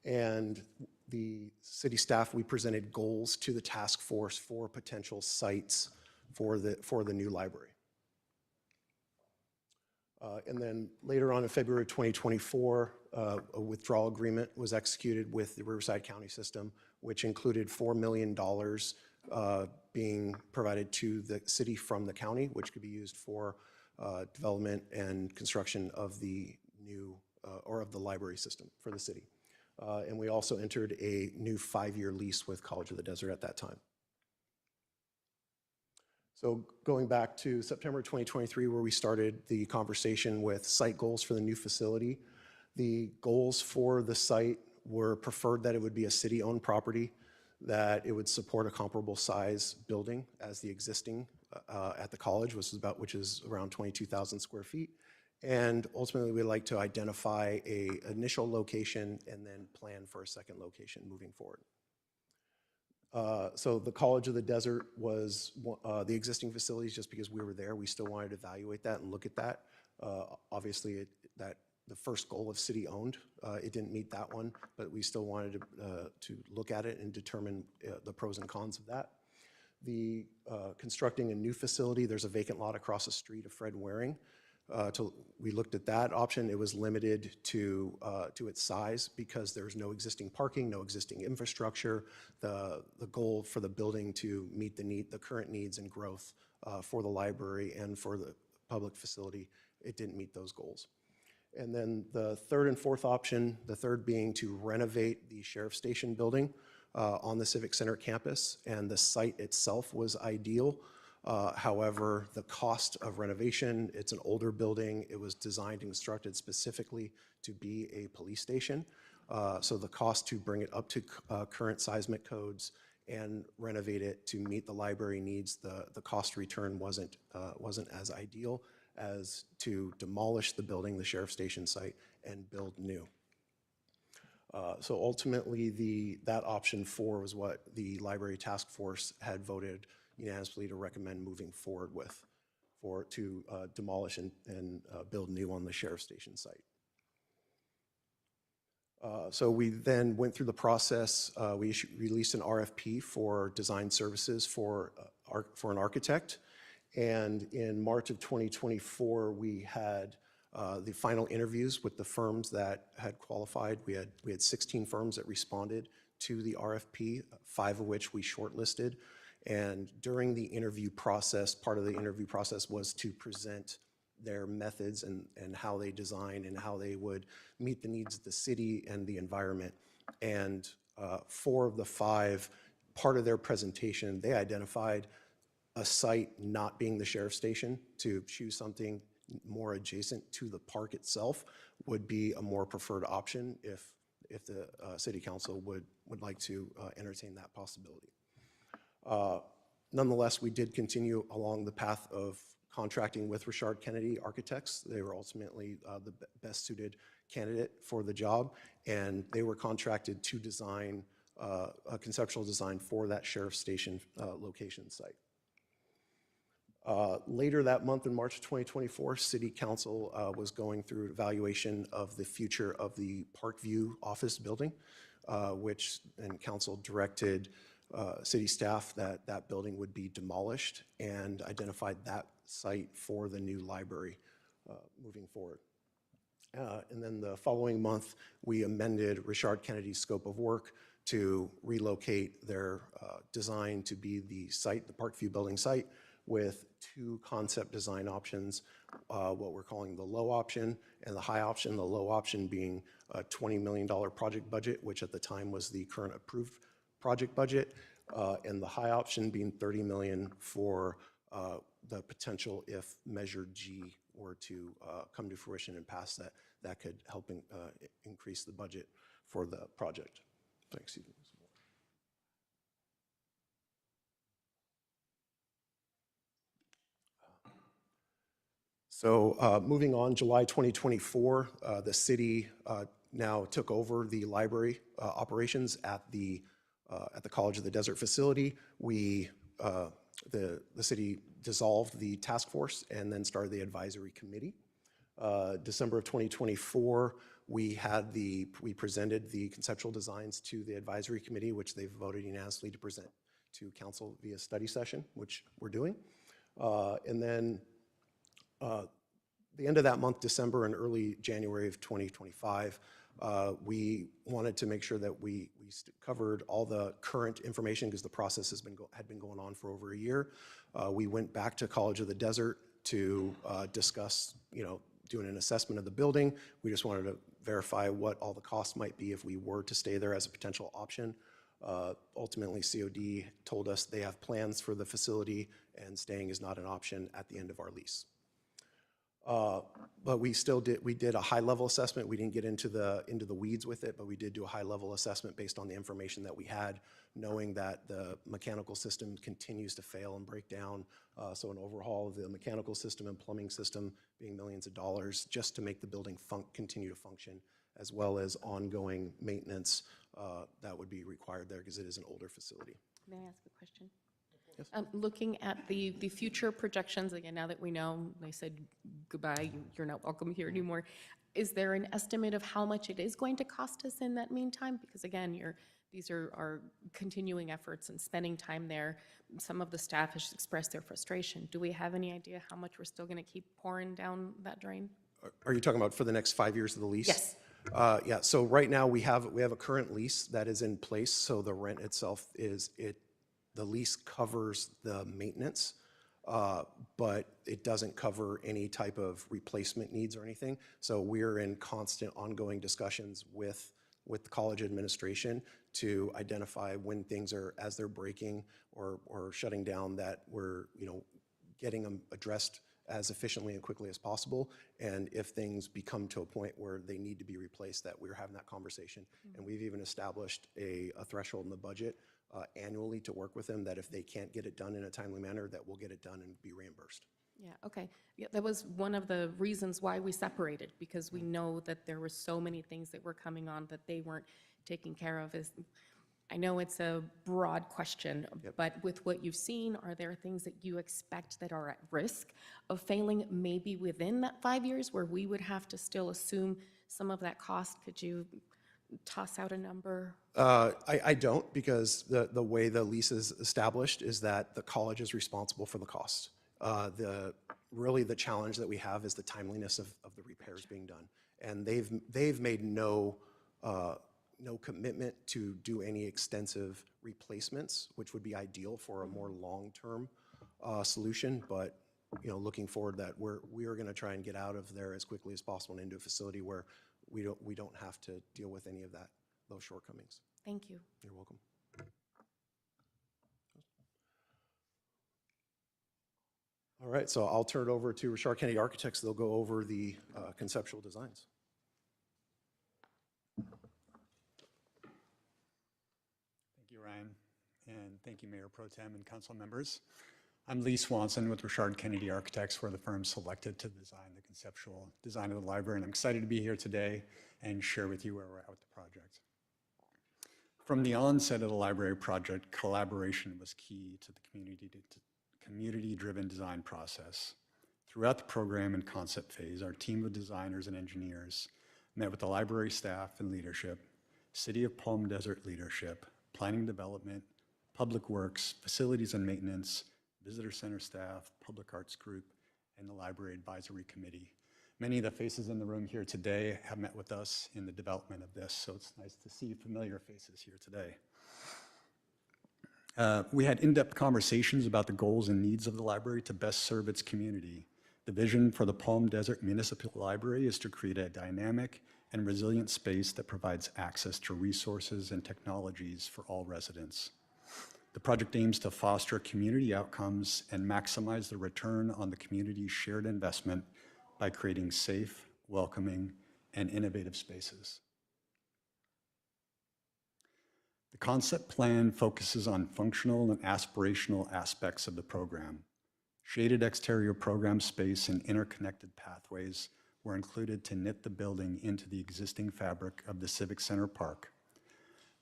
[SPEAKER 8] And the city staff, we presented goals to the task force for potential sites for the new library. And then later on in February of 2024, a withdrawal agreement was executed with the Riverside County system, which included $4 million being provided to the city from the county, which could be used for development and construction of the new or of the library system for the city. And we also entered a new 5-year lease with College of the Desert at that time. So going back to September 2023, where we started the conversation with site goals for the new facility, the goals for the site were preferred that it would be a city-owned property, that it would support a comparable size building as the existing at the college, which is around 22,000 square feet, And ultimately, we'd like to identify a initial location and then plan for a second location moving forward. So the College of the Desert was the existing facilities. Just because we were there, we still wanted to evaluate that and look at that. Obviously, the first goal of city-owned, it didn't meet that one, but we still wanted to look at it and determine the pros and cons of that. The constructing a new facility, there's a vacant lot across the street of Fred Waring. We looked at that option. It was limited to its size because there's no existing parking, no existing infrastructure. The goal for the building to meet the current needs and growth for the library and for the public facility, it didn't meet those goals. And then the third and fourth option, the third being to renovate the Sheriff Station building on the Civic Center campus, and the site itself was ideal. However, the cost of renovation, it's an older building. It was designed and constructed specifically to be a police station. So the cost to bring it up to current seismic codes and renovate it to meet the library needs, the cost return wasn't as ideal as to demolish the building, the Sheriff Station site, and build new. So ultimately, that option 4 was what the Library Task Force had voted unanimously to recommend moving forward with, to demolish and build new on the Sheriff Station site. So we then went through the process. We released an RFP for design services for an architect. And in March of 2024, we had the final interviews with the firms that had qualified. We had 16 firms that responded to the RFP, 5 of which we shortlisted. And during the interview process, part of the interview process was to present their methods and how they design and how they would meet the needs of the city and the environment. And 4 of the 5, part of their presentation, they identified a site not being the Sheriff Station. To choose something more adjacent to the park itself would be a more preferred option if the City Council would like to entertain that possibility. Nonetheless, we did continue along the path of contracting with Richard Kennedy Architects. They were ultimately the best suited candidate for the job, and they were contracted to design a conceptual design for that Sheriff Station location site. Later that month, in March of 2024, City Council was going through evaluation of the future of the Parkview office building, and Council directed city staff that that building would be demolished and identified that site for the new library moving forward. And then the following month, we amended Richard Kennedy's scope of work to relocate their design to be the site, the Parkview building site, with 2 concept design options, what we're calling the low option and the high option. The low option being a $20 million project budget, which at the time was the current approved project budget, and the high option being $30 million for the potential if Measure G were to come to fruition and pass, that could help increase the budget for the project. Excuse me. So moving on, July 2024, the city now took over the library operations at the College of the Desert facility. The city dissolved the task force and then started the advisory committee. December of 2024, we presented the conceptual designs to the advisory committee, which they've voted unanimously to present to council via study session, which we're doing. And then the end of that month, December and early January of 2025, we wanted to make sure that we covered all the current information because the process had been going on for over a year. We went back to College of the Desert to discuss, doing an assessment of the building. We just wanted to verify what all the costs might be if we were to stay there as a potential option. Ultimately, COD told us they have plans for the facility and staying is not an option at the end of our lease. But we still did a high-level assessment. We didn't get into the weeds with it, but we did do a high-level assessment based on the information that we had, knowing that the mechanical system continues to fail and break down. So an overhaul of the mechanical system and plumbing system being millions of dollars just to make the building continue to function, as well as ongoing maintenance that would be required there because it is an older facility.
[SPEAKER 7] May I ask a question? Looking at the future projections, again, now that we know, they said goodbye, you're not welcome here anymore, is there an estimate of how much it is going to cost us in that meantime? Because again, these are continuing efforts and spending time there. Some of the staff has expressed their frustration. Do we have any idea how much we're still going to keep pouring down that drain?
[SPEAKER 8] Are you talking about for the next 5 years of the lease?
[SPEAKER 7] Yes.
[SPEAKER 8] Yeah, so right now we have a current lease that is in place, so the rent itself the lease covers the maintenance, but it doesn't cover any type of replacement needs or anything. So we're in constant ongoing discussions with the college administration to identify when things are, as they're breaking or shutting down, that we're, getting them addressed as efficiently and quickly as possible. And if things become to a point where they need to be replaced, that we're having that conversation. And we've even established a threshold in the budget annually to work with them, that if they can't get it done in a timely manner, that we'll get it done and be reimbursed.
[SPEAKER 7] Yeah, okay. Yeah, that was one of the reasons why we separated, because we know that there were so many things that were coming on that they weren't taking care of. I know it's a broad question, but with what you've seen, are there things that you expect that are at risk of failing maybe within that 5 years where we would have to still assume some of that cost? Could you toss out a number?
[SPEAKER 8] I don't, because the way the lease is established is that the college is responsible for the cost. Really the challenge that we have is the timeliness of the repairs being done. And they've made no commitment to do any extensive replacements, which would be ideal for a more long-term solution. But looking forward, that we are going to try and get out of there as quickly as possible and into a facility where we don't have to deal with any of those shortcomings.
[SPEAKER 7] Thank you.
[SPEAKER 8] You're welcome. All right, so I'll turn it over to Richard Kennedy Architects. They'll go over the conceptual designs.
[SPEAKER 2] Thank you, Ryan, and thank you, Mayor Pro Tem and council members. I'm Lee Swanson with Richard Kennedy Architects. We're the firm selected to design the conceptual design of the library, and I'm excited to be here today and share with you where we're at with the project. From the onset of the library project, collaboration was key to the community-driven design process. Throughout the program and concept phase, our team of designers and engineers met with the library staff and leadership, City of Palm Desert leadership, planning development, public works, facilities and maintenance, visitor center staff, public arts group, and the library advisory committee. Many of the faces in the room here today have met with us in the development of this, so it's nice to see familiar faces here today. We had in-depth conversations about the goals and needs of the library to best serve its community. The vision for the Palm Desert Municipal Library is to create a dynamic and resilient space that provides access to resources and technologies for all residents. The project aims to foster community outcomes and maximize the return on the community's shared investment by creating safe, welcoming, and innovative spaces. The concept plan focuses on functional and aspirational aspects of the program. Shaded exterior program space and interconnected pathways were included to knit the building into the existing fabric of the Civic Center Park.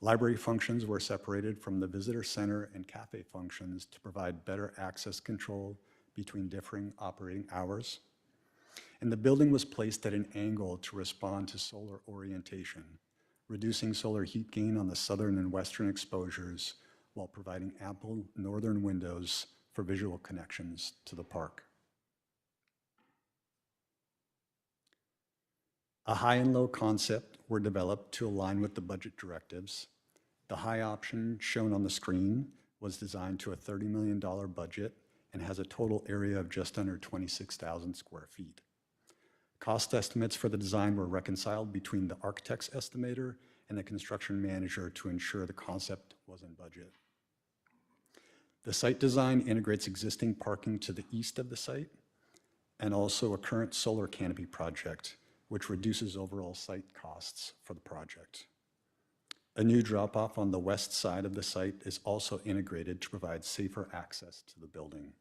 [SPEAKER 2] Library functions were separated from the visitor center and cafe functions to provide better access control between differing operating hours. And the building was placed at an angle to respond to solar orientation, reducing solar heat gain on the southern and western exposures while providing ample northern windows for visual connections to the park. A high and low concept were developed to align with the budget directives. The high option shown on the screen was designed to a $30 million budget and has a total area of just under 26,000 square feet. Cost estimates for the design were reconciled between the architect's estimator and the construction manager to ensure the concept was in budget. The site design integrates existing parking to the east of the site.
[SPEAKER 9] and also a current solar canopy project, which reduces overall site costs for the project. A new drop-off on the west side of the site is also integrated to provide safer access to the building.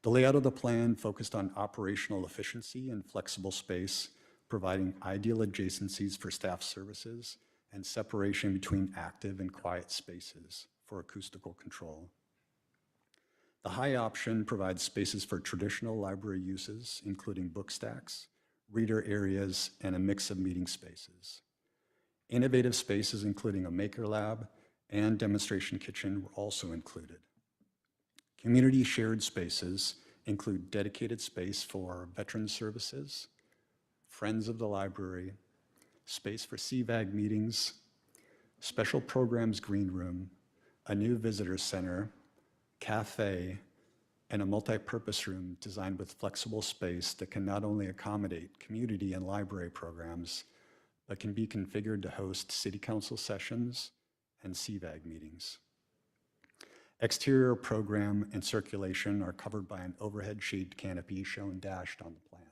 [SPEAKER 9] The layout of the plan focused on operational efficiency and flexible space, providing ideal adjacencies for staff services and separation between active and quiet spaces for acoustical control. The high option provides spaces for traditional library uses, including book stacks, reader areas, and a mix of meeting spaces. Innovative spaces, including a maker lab and demonstration kitchen, were also included. Community shared spaces include dedicated space for veteran services, Friends of the Library, space for CVAG meetings, special programs green room, a new visitor center, cafe, and a multi-purpose room designed with flexible space that can not only accommodate community and library programs, but can be configured to host city council sessions and CVAG meetings. Exterior program and circulation are covered by an overhead shade canopy shown dashed on the plan.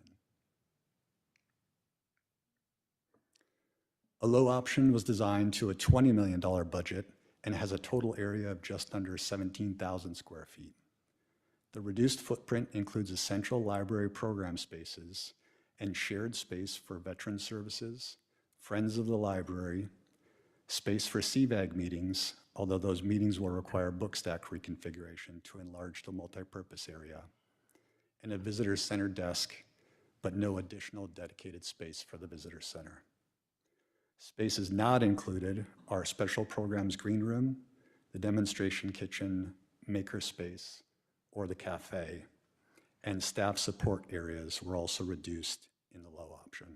[SPEAKER 9] A low option was designed to a $20 million budget and has a total area of just under 17,000 square feet. The reduced footprint includes essential library program spaces and shared space for veteran services, Friends of the Library, space for CVAG meetings, although those meetings will require book stack reconfiguration to enlarge the multi-purpose area, and a visitor center desk, but no additional dedicated space for the visitor center. Spaces not included are special programs green room, the demonstration kitchen, maker space, or the cafe, and staff support areas were also reduced in the low option.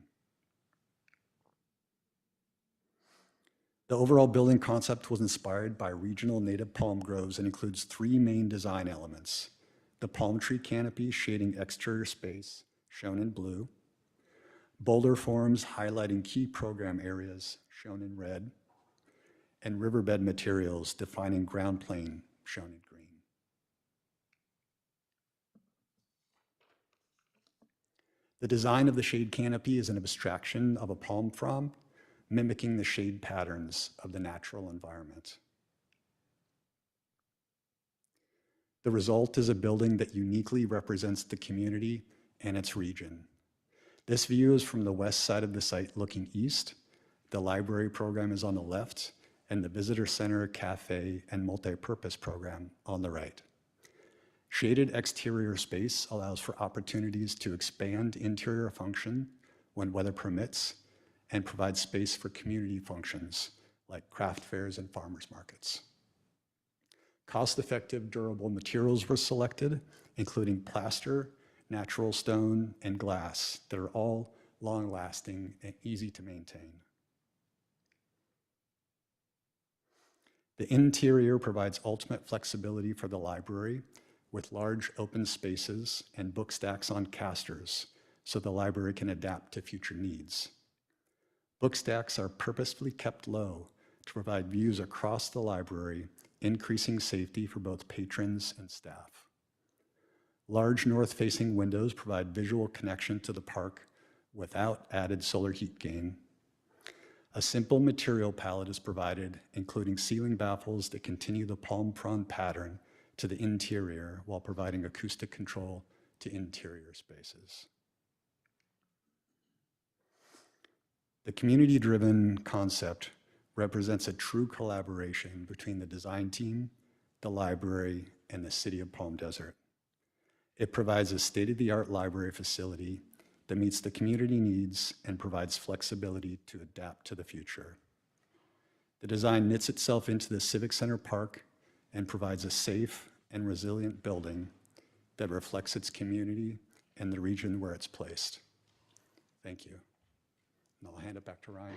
[SPEAKER 9] The overall building concept was inspired by regional native palm groves and includes three main design elements: the palm tree canopy shading exterior space, shown in blue, boulder forms highlighting key program areas, shown in red, and riverbed materials defining ground plane, shown in green. The design of the shade canopy is an abstraction of a palm frond, mimicking the shade patterns of the natural environment. The result is a building that uniquely represents the community and its region. This view is from the west side of the site looking east. The library program is on the left, and the visitor center, cafe, and multi-purpose program on the right. Shaded exterior space allows for opportunities to expand interior function when weather permits and provide space for community functions like craft fairs and farmers markets. Cost-effective, durable materials were selected, including plaster, natural stone, and glass that are all long-lasting and easy to maintain. The interior provides ultimate flexibility for the library with large open spaces and book stacks on casters so the library can adapt to future needs. Book stacks are purposefully kept low to provide views across the library, increasing safety for both patrons and staff. Large north-facing windows provide visual connection to the park without added solar heat gain. A simple material palette is provided, including ceiling baffles that continue the palm frond pattern to the interior while providing acoustic control to interior spaces. The community-driven concept represents a true collaboration between the design team, the library, and the city of Palm Desert. It provides a state-of-the-art library facility that meets the community needs and provides flexibility to adapt to the future. The design knits itself into the Civic Center Park and provides a safe and resilient building that reflects its community and the region where it's placed. Thank you. And I'll hand it back to Ryan.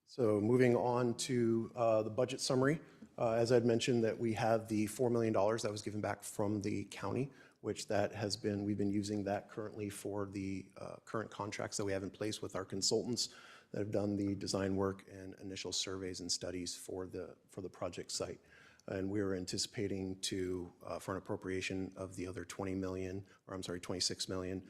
[SPEAKER 8] So moving on to the budget summary. As I'd mentioned, that we have the $4 million that was given back from the county, which we've been using that currently for the current contracts that we have in place with our consultants. that have done the design work and initial surveys and studies for the project site. And we are anticipating for an appropriation of the other 26 million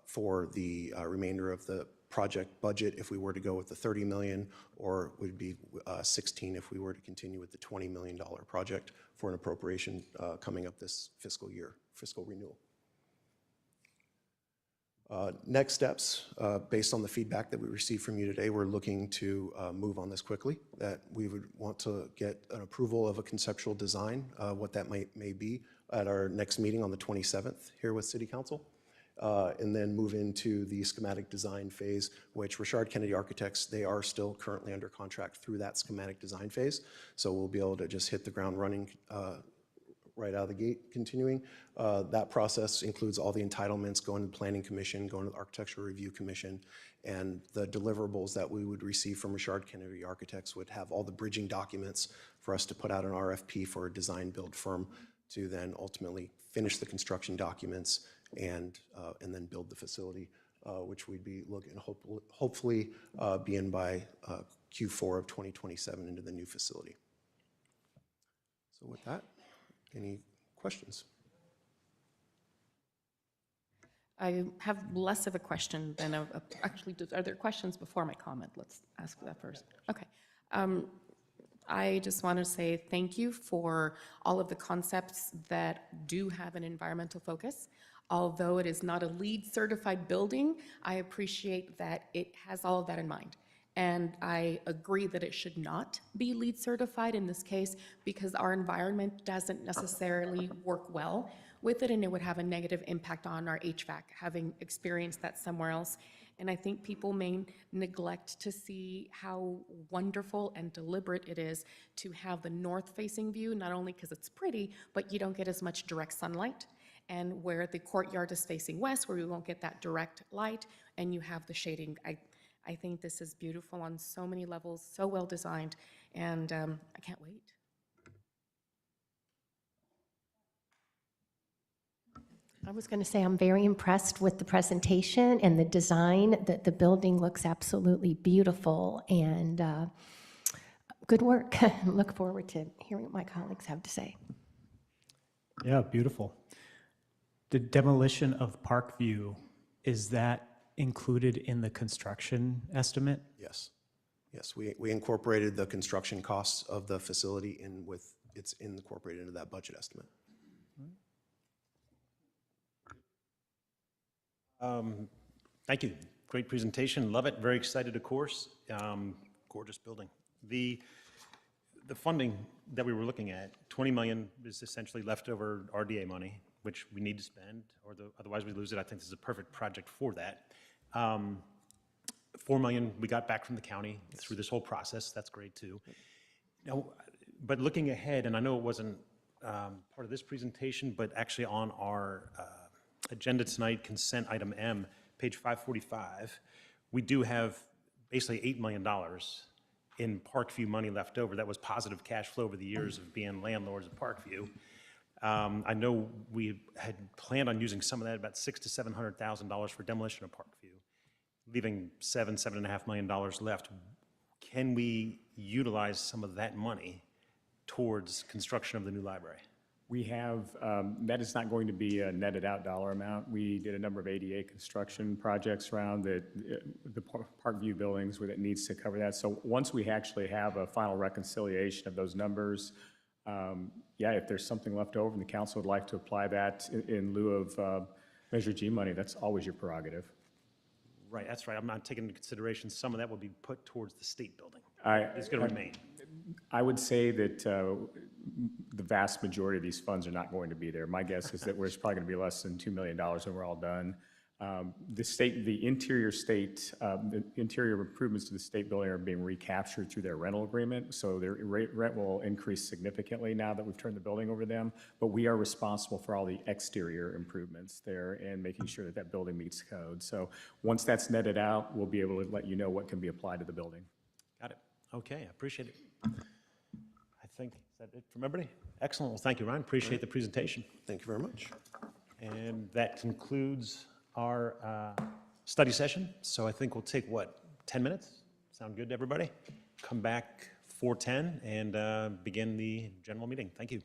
[SPEAKER 8] for the remainder of the project budget if we were to go with the 30 million, or would be 16 if we were to continue with the $20 million project for an appropriation coming up this fiscal year, fiscal renewal. Next steps, based on the feedback that we received from you today, we're looking to move on this quickly, that we would want to get an approval of a conceptual design, what that may be, at our next meeting on the 27th here with City Council. And then move into the schematic design phase, which Richard Kennedy Architects, they are still currently under contract through that schematic design phase. So we'll be able to just hit the ground running right out of the gate continuing. That process includes all the entitlements, going to the Planning Commission, going to the Architectural Review Commission, and the deliverables that we would receive from Richard Kennedy Architects would have all the bridging documents for us to put out an RFP for a design build firm to then ultimately finish the construction documents and then build the facility, which we'd be looking hopefully be in by Q4 of 2027 into the new facility. So with that, any questions?
[SPEAKER 7] I have less of a question than actually, are there questions before my comment? Let's ask that first. Okay. I just want to say thank you for all of the concepts that do have an environmental focus. Although it is not a LEED certified building, I appreciate that it has all of that in mind. And I agree that it should not be LEED certified in this case because our environment doesn't necessarily work well with it, and it would have a negative impact on our HVAC, having experienced that somewhere else. And I think people may neglect to see how wonderful and deliberate it is to have the north-facing view, not only because it's pretty, but you don't get as much direct sunlight. And where the courtyard is facing west, where we won't get that direct light, and you have the shading. I think this is beautiful on so many levels, so well designed, and I can't wait.
[SPEAKER 6] I was going to say I'm very impressed with the presentation and the design. That the building looks absolutely beautiful, and good work. Look forward to hearing what my colleagues have to say.
[SPEAKER 5] Yeah, beautiful. The demolition of Parkview, is that included in the construction estimate?
[SPEAKER 8] Yes. Yes, we incorporated the construction costs of the facility it's incorporated into that budget estimate.
[SPEAKER 1] Thank you. Great presentation. Love it. Very excited, of course. Gorgeous building. The funding that we were looking at, 20 million is essentially leftover RDA money, which we need to spend, or otherwise we lose it. I think this is a perfect project for that. 4 million we got back from the county through this whole process. That's great too. Now, but looking ahead, and I know it wasn't part of this presentation, but actually on our agenda tonight, consent item M, page 545, we do have basically $8 million in Parkview money left over. That was positive cash flow over the years of being landlords of Parkview. I know we had planned on using some of that, about $600,000 to $700,000 for demolition of Parkview, leaving $7.5 million left. Can we utilize some of that money towards construction of the new library?
[SPEAKER 2] We have, that is not going to be a netted out dollar amount. We did a number of ADA construction projects around the Parkview buildings where it needs to cover that. So once we actually have a final reconciliation of those numbers, yeah, if there's something left over and the council would like to apply that in lieu of Measure G money, that's always your prerogative.
[SPEAKER 1] Right, that's right. I'm not taking into consideration some of that will be put towards the state building. It's going to remain.
[SPEAKER 2] I would say that the vast majority of these funds are not going to be there. My guess is that it's probably going to be less than $2 million when we're all done. The interior improvements to the state building are being recaptured through their rental agreement, so their rent will increase significantly now that we've turned the building over to them. But we are responsible for all the exterior improvements there and making sure that that building meets code. So once that's netted out, we'll be able to let you know what can be applied to the building.
[SPEAKER 1] Got it. Okay, I appreciate it. I think, is that it from everybody? Excellent. Well, thank you, Ryan. Appreciate the presentation.
[SPEAKER 8] Thank you very much.
[SPEAKER 1] And that concludes our study session. So I think we'll take, what, 10 minutes? Sound good to everybody? Come back 4:10 and begin the general meeting. Thank you.